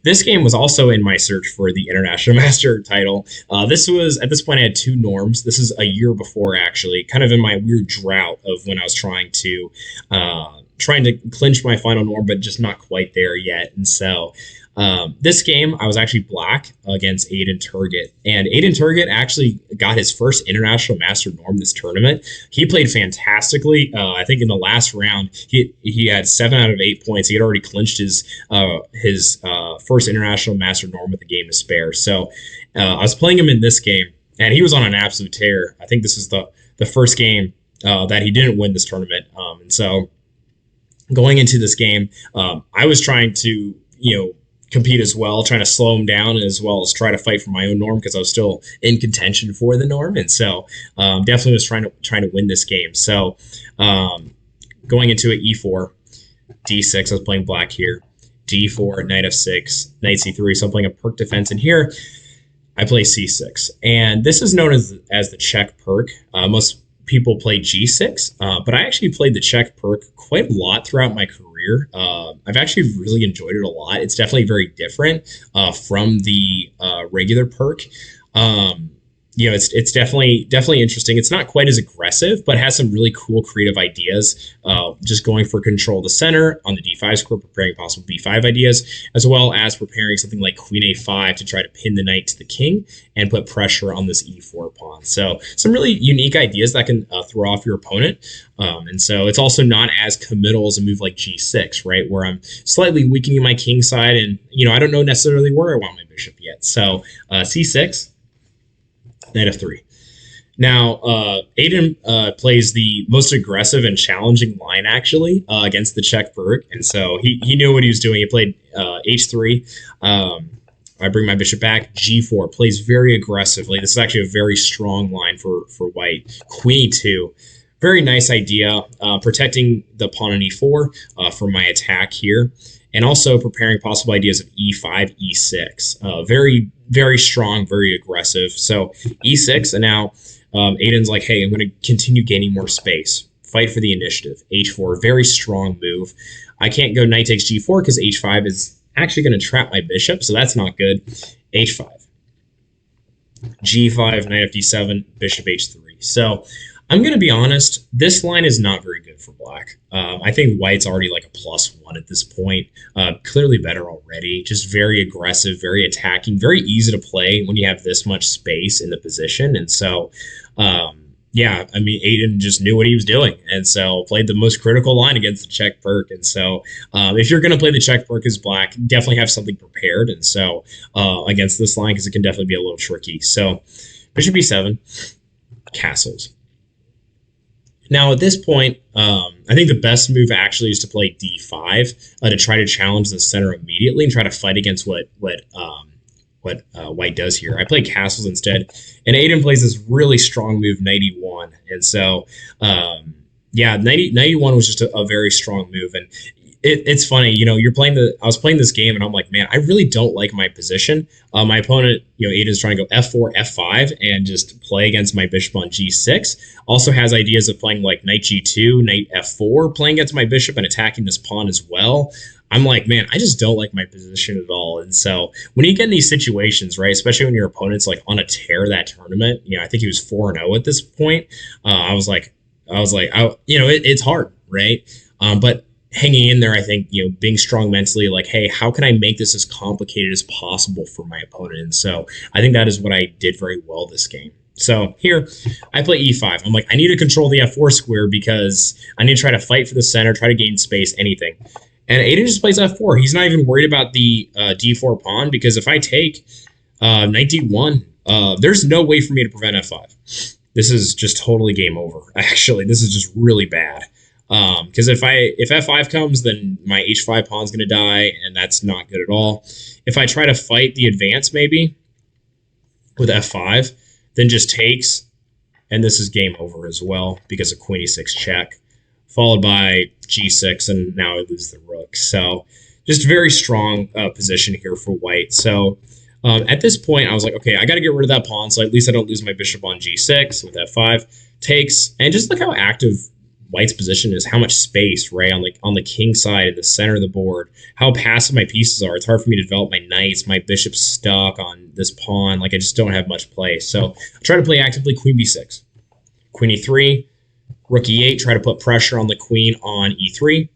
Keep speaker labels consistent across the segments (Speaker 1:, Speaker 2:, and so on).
Speaker 1: This game was also in my search for the International Master title. This was, at this point, I had two norms. This is a year before, actually, kind of in my weird drought of when I was trying to clinch my final norm, but just not quite there yet. And so this game, I was actually black against Aiden Turgott. And Aiden Turgott actually got his first International Master norm this tournament. He played fantastically. I think in the last round, he had 7 out of 8 points. He had already clinched his first International Master norm with a game to spare. So I was playing him in this game, and he was on an absolute tear. I think this is the first game that he didn't win this tournament. And so going into this game, I was trying to, compete as well, trying to slow him down as well as try to fight for my own norm because I was still in contention for the norm. And so definitely was trying to win this game. So going into it, E4, D6, I was playing black here, D4, Knight F6, Knight C3. So I'm playing a perk defense. And here I play C6. And this is known as the check perk. Most people play G6, but I actually played the check perk quite a lot throughout my career. I've actually really enjoyed it a lot. It's definitely very different from the regular perk. It's definitely interesting. It's not quite as aggressive, but has some really cool creative ideas. Just going for control of the center on the D5 square, preparing possible B5 ideas, as well as preparing something like Queen A5 to try to pin the knight to the king and put pressure on this E4 pawn. So some really unique ideas that can throw off your opponent. And so it's also not as committal as a move like G6, right, where I'm slightly weakening my king side, and I don't know necessarily where I want my bishop yet. So C6. Knight F3. Now, Aiden plays the most aggressive and challenging line, actually, against the check perk. And so he knew what he was doing. He played H3. I bring my bishop back. G4 plays very aggressively. This is actually a very strong line for white. Queen E2. Very nice idea. Protecting the pawn on E4 for my attack here. And also preparing possible ideas of E5, E6. Very, very strong, very aggressive. So E6, and now Aiden's like, hey, I'm going to continue gaining more space. Fight for the initiative. H4, very strong move. I can't go knight takes G4 because H5 is actually going to trap my bishop, so that's not good. H5. G5, knight FD7, bishop H3. So I'm going to be honest, this line is not very good for black. I think white's already like a +1 at this point. Clearly better already. Just very aggressive, very attacking, very easy to play when you have this much space in the position. And so, Aiden just knew what he was doing. And so played the most critical line against the check perk. And so if you're going to play the check perk as black, definitely have something prepared. And so against this line, because it can definitely be a little tricky. So bishop B7, castles. Now, at this point, I think the best move actually is to play D5 to try to challenge the center immediately and try to fight against what white does here. I play castles instead, and Aiden plays this really strong move, Knight E1. And so, Knight E1 was just a very strong move. And it's funny, I was playing this game and I'm like, man, I really don't like my position. My opponent, Aiden's trying to go F4, F5 and just play against my bishop on G6. Also has ideas of playing like Knight G2, Knight F4, playing against my bishop and attacking this pawn as well. I'm like, man, I just don't like my position at all. And so when you get in these situations, right, especially when your opponent's like on a tear that tournament, I think he was 4-0 at this point. It's hard, right? But hanging in there, I think, being strong mentally, like, hey, how can I make this as complicated as possible for my opponent? And so I think that is what I did very well this game. So here, I play E5. I'm like, I need to control the F4 square because I need to try to fight for the center, try to gain space, anything. And Aiden just plays F4. He's not even worried about the D4 pawn because if I take Knight D1, there's no way for me to prevent F5. This is just totally game over. Actually, this is just really bad. Because if F5 comes, then my H5 pawn's going to die, and that's not good at all. If I try to fight the advance maybe with F5, then just takes, and this is game over as well because of Queen E6 check, followed by G6, and now I lose the rook. So just very strong position here for white. So at this point, I was like, okay, I got to get rid of that pawn, so at least I don't lose my bishop on G6 with F5. Takes, and just look how active White's position is how much space, right, on the king side in the center of the board, how passive my pieces are. It's hard for me to develop my knights. My bishop's stuck on this pawn. Like, I just don't have much play. So I try to play actively queen b6, queen e3, rook e8, try to put pressure on the queen on e3.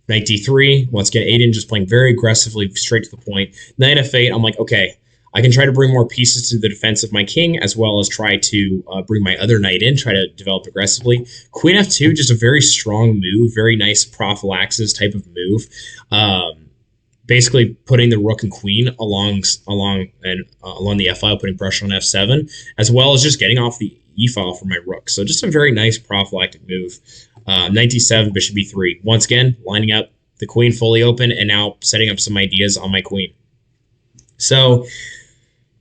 Speaker 1: Knight d3. Once again, Aiden just playing very aggressively, straight to the point. Knight f8. I'm like, okay, I can try to bring more pieces to the defense of my king, as well as try to bring my other knight in, try to develop aggressively. Queen f2, just a very strong move, very nice prophylaxis type of move. Basically putting the rook and queen along the f file, putting pressure on f7, as well as just getting off the e file for my rook. So just a very nice prophylactic move. Knight d7, bishop b3. Once again, lining up the queen fully open, and now setting up some ideas on my queen. So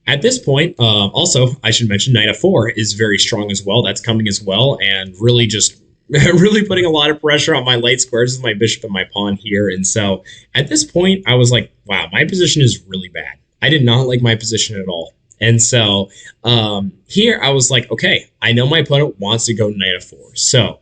Speaker 1: at this point, also, I should mention knight f4 is very strong as well. That's coming as well, and really just really putting a lot of pressure on my light squares with my bishop and my pawn here. And so at this point, I was like, wow, my position is really bad. I did not like my position at all. And so here I was like, okay, I know my opponent wants to go knight f4. So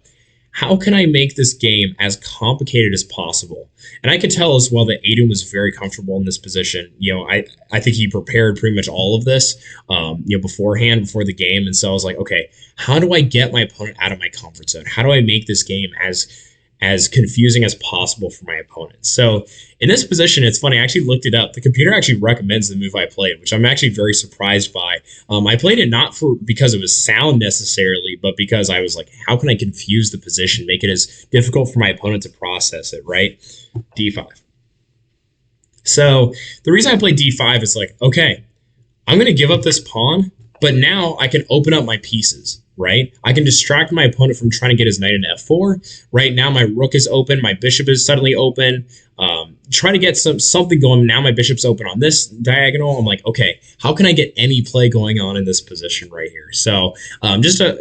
Speaker 1: how can I make this game as complicated as possible? And I could tell as well that Aiden was very comfortable in this position. You know, I think he prepared pretty much all of this, beforehand, before the game. And so I was like, okay, how do I get my opponent out of my comfort zone? How do I make this game as confusing as possible for my opponent? So in this position, it's funny, I actually looked it up. The computer actually recommends the move I played, which I'm actually very surprised by. I played it not because it was sound necessarily, but because I was like, how can I confuse the position, make it as difficult for my opponent to process it, right? d5. So the reason I played d5 is like, okay, I'm going to give up this pawn, but now I can open up my pieces, right? I can distract my opponent from trying to get his knight into f4. Right now, my rook is open. My bishop is suddenly open. Trying to get something going. Now my bishop's open on this diagonal. I'm like, okay, how can I get any play going on in this position right here? So just a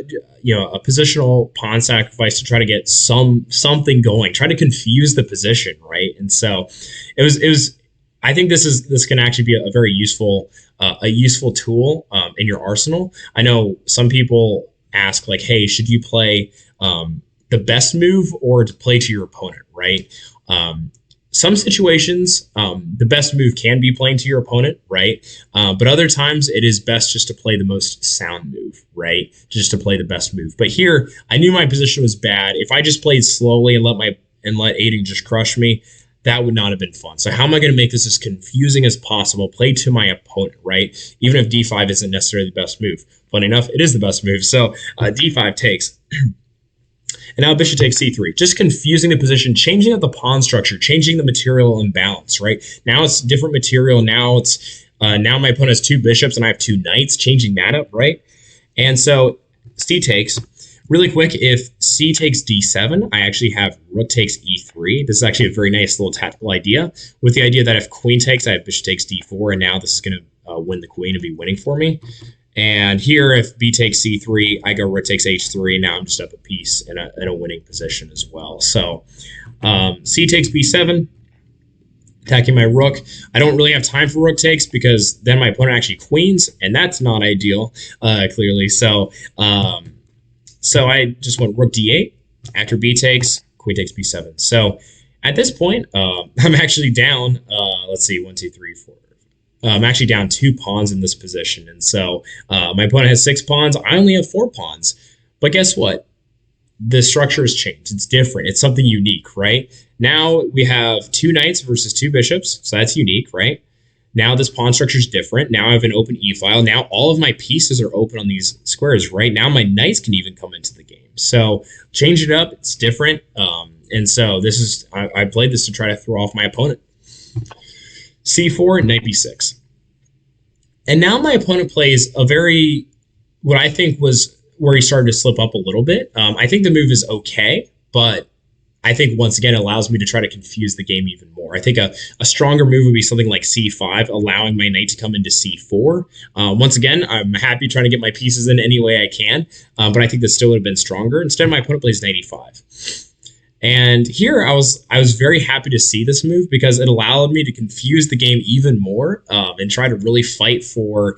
Speaker 1: positional pawn sacrifice to try to get something going. Try to confuse the position, right? And so it was. I think this can actually be a very useful tool in your arsenal. I know some people ask like, hey, should you play the best move or to play to your opponent, right? Some situations, the best move can be playing to your opponent, right? But other times it is best just to play the most sound move, right? Just to play the best move. But here, I knew my position was bad. If I just played slowly and let Aiden just crush me, that would not have been fun. So how am I going to make this as confusing as possible? Play to my opponent, right? Even if d5 isn't necessarily the best move. Funny enough, it is the best move. So d5 takes. And now bishop takes c3. Just confusing the position, changing up the pawn structure, changing the material imbalance, right? Now it's different material. Now it's now my opponent has two bishops and I have two knights, changing that up, right? And so c takes. Really quick, if c takes d7, I actually have rook takes e3. This is actually a very nice little tactical idea, with the idea that if queen takes, I have bishop takes d4, and now this is going to win the queen and be winning for me. And here, if b takes c3, I go rook takes h3, and now I'm just up a piece in a winning position as well. So c takes b7, attacking my rook. I don't really have time for rook takes because then my opponent actually queens, and that's not ideal, clearly. So I just went rook d8. After b takes, queen takes b7. So at this point, I'm actually down, let's see, 1, 2, 3, 4. I'm actually down 2 pawns in this position. And so my opponent has 6 pawns. I only have 4 pawns. But guess what? The structure has changed. It's different. It's something unique, right? Now we have 2 knights versus 2 bishops. So that's unique, right? Now this pawn structure is different. Now I have an open e-file. Now all of my pieces are open on these squares, right? Now my knights can even come into the game. So change it up. It's different. And so this is, I played this to try to throw off my opponent. c4, knight b6. And now my opponent plays a very, what I think was where he started to slip up a little bit. I think the move is okay, but I think, once again, it allows me to try to confuse the game even more. I think a stronger move would be something like c5, allowing my knight to come into c4. Once again, I'm happy trying to get my pieces in any way I can, but I think that still would have been stronger. Instead, my opponent plays knight e5. And here I was very happy to see this move because it allowed me to confuse the game even more, and try to really fight for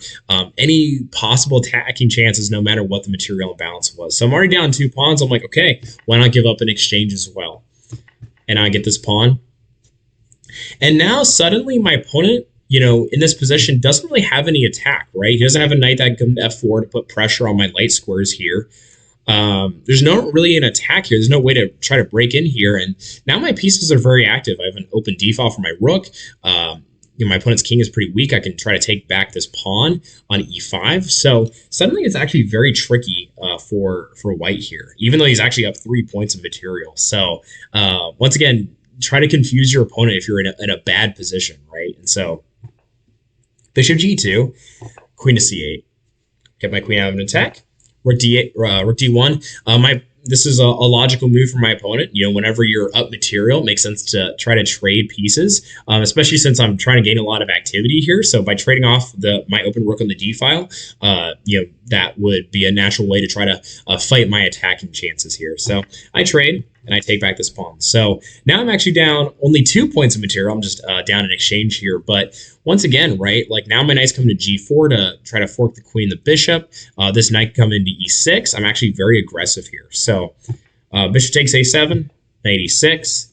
Speaker 1: any possible attacking chances, no matter what the material imbalance was. So I'm already down 2 pawns. I'm like, okay, why not give up an exchange as well? And I get this pawn. And now suddenly my opponent, in this position doesn't really have any attack, right? He doesn't have a knight that can come to f4 to put pressure on my light squares here. There's no really an attack here. There's no way to try to break in here. And now my pieces are very active. I have an open d file for my rook. My opponent's king is pretty weak. I can try to take back this pawn on e5. So suddenly it's actually very tricky for white here, even though he's actually up 3 points of material. So once again, try to confuse your opponent if you're in a bad position, right? And so bishop g2, queen to c8. Get my queen out of an attack. Rook d8, rook d1. This is a logical move for my opponent. Whenever you're up material, it makes sense to try to trade pieces, especially since I'm trying to gain a lot of activity here. So by trading off my open rook on the d file, that would be a natural way to try to fight my attacking chances here. So I trade and I take back this pawn. So now I'm actually down only 2 points of material. I'm just down in exchange here. But once again, right, like now my knight's coming to g4 to try to fork the queen, the bishop. This knight come into e6. I'm actually very aggressive here. So bishop takes a7, knight e6,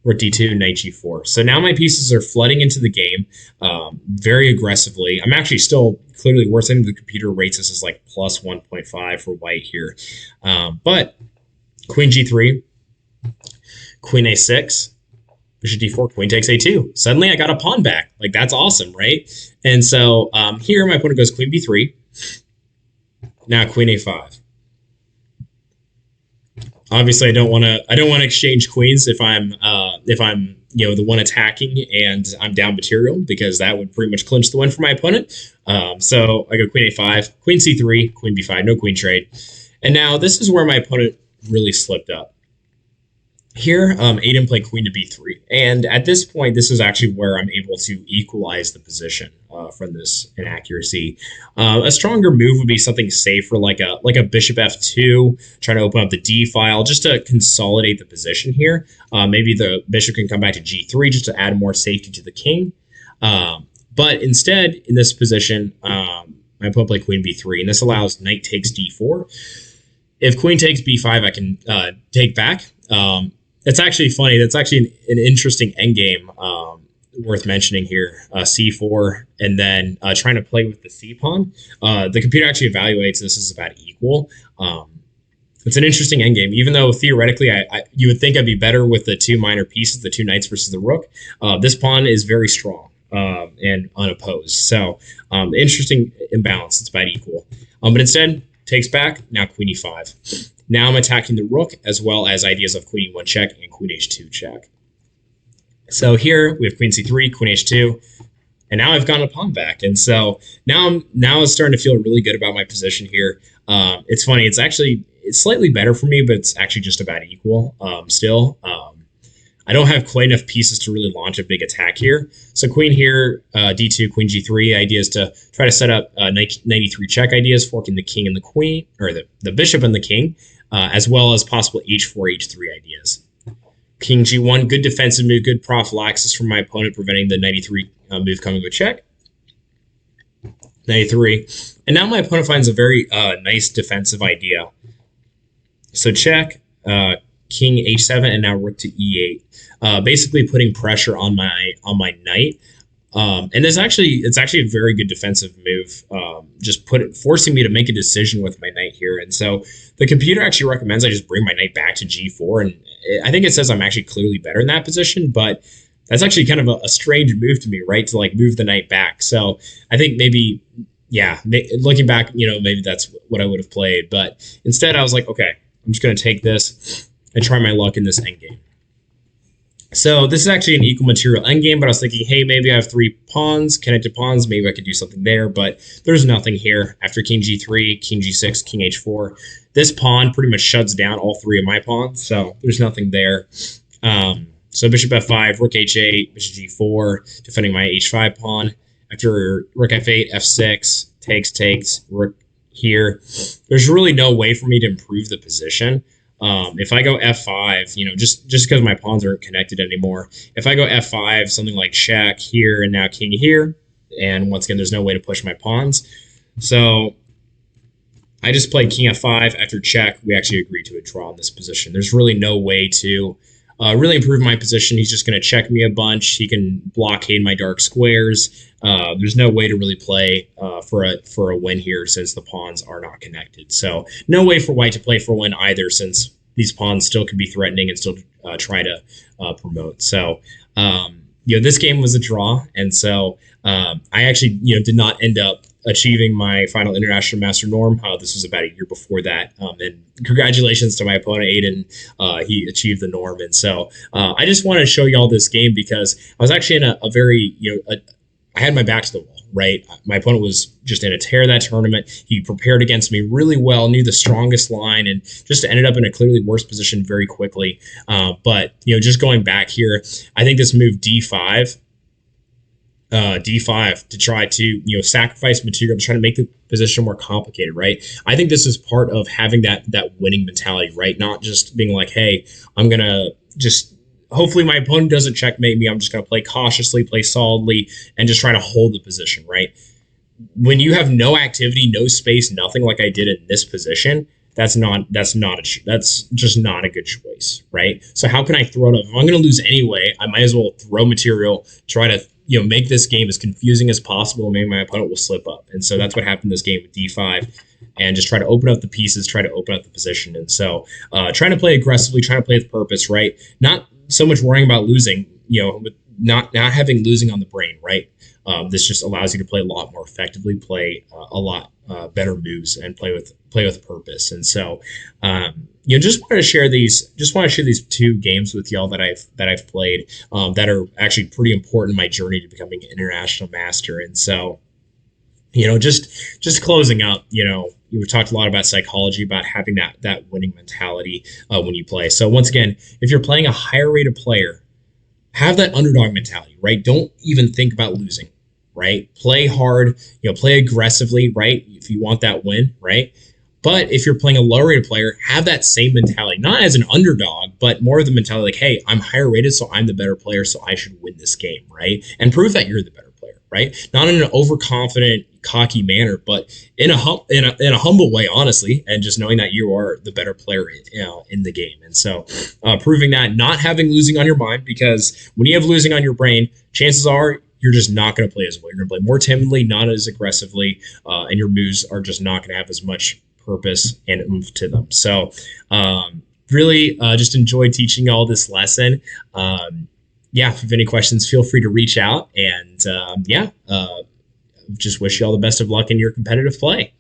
Speaker 1: rook d2, knight g4. So now my pieces are flooding into the game very aggressively. I'm actually still clearly worse. I think the computer rates this as like plus 1.5 for white here. But queen g3, queen a6, bishop d4, queen takes a2. Suddenly I got a pawn back. Like, that's awesome, right? And so here my opponent goes queen b3. Now queen a5. Obviously, I don't want to exchange queens if I'm the one attacking and I'm down material, because that would pretty much clinch the win for my opponent. So I go queen a5, queen c3, queen b5, no queen trade. And now this is where my opponent really slipped up. Here, Aiden played queen to b3, and at this point, this is actually where I'm able to equalize the position from this inaccuracy. A stronger move would be something safer, like a bishop f2, trying to open up the d file, just to consolidate the position here. Maybe the bishop can come back to g3 just to add more safety to the king. But instead, in this position, my opponent played queen b3, and this allows knight takes d4. If queen takes b5, I can take back. It's actually funny. That's actually an interesting endgame worth mentioning here. C4, and then trying to play with the c pawn. The computer actually evaluates this as about equal. It's an interesting endgame, even though theoretically you would think I'd be better with the two minor pieces, the two knights versus the rook. This pawn is very strong and unopposed. So interesting imbalance. It's about equal. But instead, takes back, now queen e5. Now I'm attacking the rook, as well as ideas of queen e1 check and queen h2 check. So here we have queen c3, queen h2, and now I've gotten a pawn back. And so now I'm starting to feel really good about my position here. It's funny, it's slightly better for me, but it's actually just about equal still. I don't have quite enough pieces to really launch a big attack here. So queen here, d2, queen g3, ideas to try to set up knight e3 check ideas, forking the king and the queen, or the bishop and the king, as well as possible h4, h3 ideas. King g1, good defensive move, good prophylaxis from my opponent, preventing the knight e3 move coming with check. Knight e3. And now my opponent finds a very nice defensive idea. So check, king h7, and now rook to e8, basically putting pressure on my knight. And it's actually a very good defensive move, just forcing me to make a decision with my knight here. And so the computer actually recommends I just bring my knight back to g4, and I think it says I'm actually clearly better in that position, but that's actually kind of a strange move to me, right? To like move the knight back. So I think maybe, looking back, maybe that's what I would have played. But instead I was like, okay, I'm just going to take this and try my luck in this endgame. So this is actually an equal material endgame, but I was thinking, hey, maybe I have 3 pawns, connected pawns, maybe I could do something there, but there's nothing here. After king g3, king g6, king h4, this pawn pretty much shuts down all 3 of my pawns, so there's nothing there. So bishop f5, rook h8, bishop g4, defending my h5 pawn. After rook f8, f6, takes, rook here. There's really no way for me to improve the position. If I go f5, just because my pawns aren't connected anymore, if I go f5, something like check here and now king here, and once again, there's no way to push my pawns. So I just played king f5 after check. We actually agreed to a draw in this position. There's really no way to really improve my position. He's just going to check me a bunch. He can blockade my dark squares. There's no way to really play for a win here since the pawns are not connected. So no way for white to play for a win either, since these pawns still can be threatening and still try to promote. So this game was a draw, and so I actually did not end up achieving my final international master norm. This was about a year before that, and congratulations to my opponent Aiden. He achieved the norm, and so I just want to show y'all this game because I was actually in a very I had my back to the wall. Right, my opponent was just in a tear that tournament. He prepared against me really well, knew the strongest line, and just ended up in a clearly worse position very quickly. But just going back here, I think this move d5 to try to sacrifice material to try to make the position more complicated, right? I think this is part of having that winning mentality, right? Not just being like, hey, I'm gonna just hopefully my opponent doesn't checkmate me. I'm just gonna play cautiously, play solidly, and just try to hold the position, right? When you have no activity, no space, nothing like I did in this position, that's just not a good choice, right? So how can I throw it up? If I'm going to lose anyway, I might as well throw material, try to make this game as confusing as possible. Maybe my opponent will slip up, and so that's what happened in this game with d5, and just try to open up the pieces, try to open up the position, and so trying to play aggressively, trying to play with purpose, right? Not so much worrying about losing, with not having losing on the brain, right? This just allows you to play a lot more effectively, play a lot better moves, and play with purpose. And so, just want to share these two games with y'all that I've played that are actually pretty important in my journey to becoming an international master. And so, just closing up, we've talked a lot about psychology, about having that winning mentality when you play. So once again, if you're playing a higher rated player, have that underdog mentality, right? Don't even think about losing, right? Play hard, play aggressively, right? If you want that win, right? But if you're playing a lower rated player, have that same mentality, not as an underdog, but more of the mentality like, hey, I'm higher rated, so I'm the better player, so I should win this game, right? And prove that you're the better player, right? Not in an overconfident, cocky manner, but in a humble way, honestly, and just knowing that you are the better player in the game. And so proving that, not having losing on your mind, because when you have losing on your brain, chances are you're just not going to play as well. You're going to play more timidly, not as aggressively, and your moves are just not going to have as much purpose and oomph to them. So really just enjoyed teaching all this lesson. If you have any questions, feel free to reach out. And just wish you all the best of luck in your competitive play.